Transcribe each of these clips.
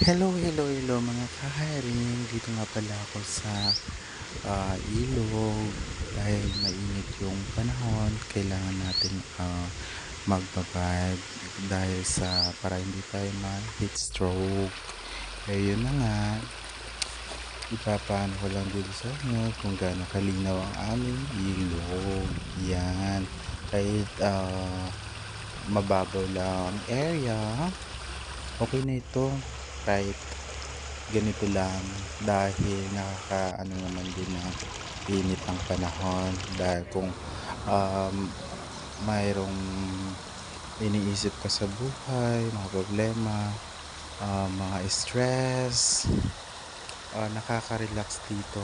Hello mga ka-hiring. Dito nga pala ako sa ilog dahil mainit yung panahon. Kailangan natin magbabayad dahil sa para hindi tayo ma-heat stroke. Eh yun na nga, ipapano ko lang dito sa inyo kung gaano kalinaw ang aming ilog. Yan. Kahit mababaw lang ang area, okay na ito. Kahit ganito lang dahil nakakaano naman din ng init ng panahon dahil kung um, mayroong iniisip ka sa buhay, mga problema, mga stress, nakaka-relax dito.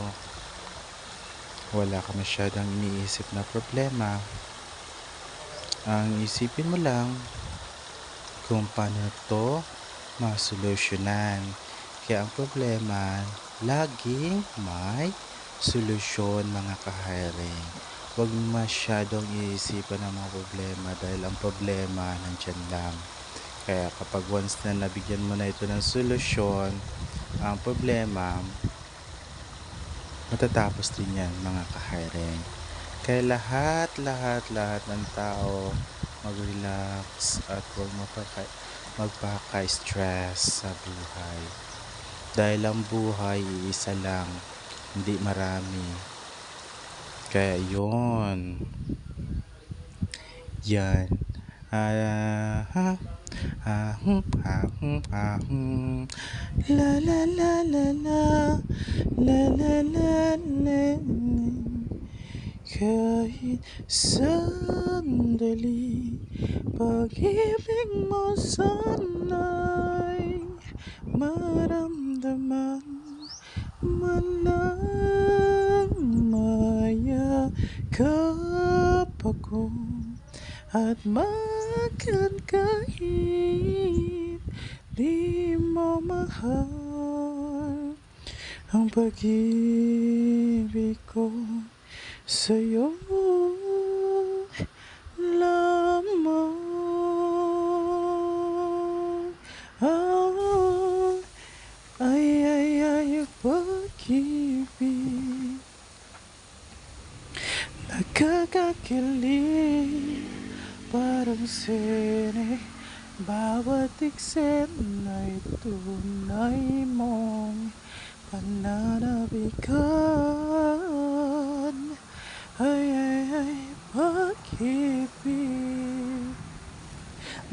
Wala ka masyadong iniisip na problema. Ang isipin mo lang kung paano to masolusyonan. Kaya ang problema, laging may solusyon mga ka-hiring. Huwag masyadong iisipan ang mga problema dahil ang problema nandyan lang. Kaya kapag once na nabigyan mo na ito ng solusyon, ang problema, matatapos din yan mga ka-hiring. Kaya lahat ng tao mag-relax at huwag magpaka-stress sa buhay. Dahil ang buhay iisa lang, hindi marami. Kaya yun. Yan. La la la la la la la la la. Kahit sandali, pag-ibig mo sana'y maramdaman man lang mayakap ako at kahit di mo mahal ang pag-ibig ko sa'yo lamang. Ay, pag-ibig nakakakilig parang sine. Bawat eksena ay tunay mong pananabikan. Ay, pag-ibig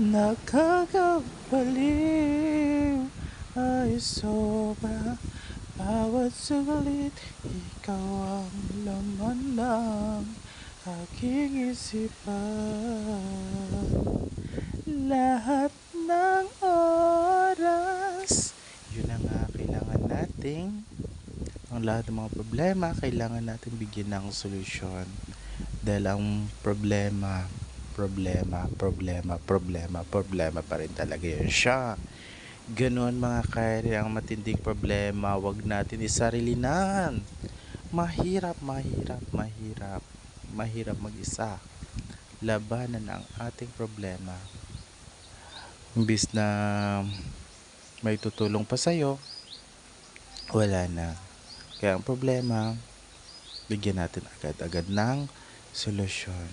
nakakabaliw ay sobra. Bawat saglit, ikaw ang laman ng aking isipan. Lahat ng oras, yun ang kailangan nating ang lahat ng mga problema, kailangan natin bigyan ng solusyon. Dahil ang problema pa rin talaga yun siya. Ganon mga kairi, ang matinding problema, wag natin isarilinahan. Mahirap mag-isa. Labanan ang ating problema. Imbis na may tutulong pa sa'yo, wala na. Kaya ang problema, bigyan natin agad-agad ng solusyon.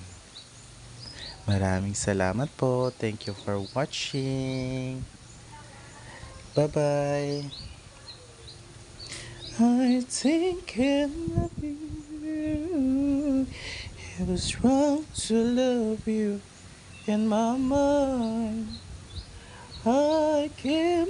Maraming salamat po. Thank you for watching. Bye-bye. I think I love you. It was wrong to love you in my mind. I can't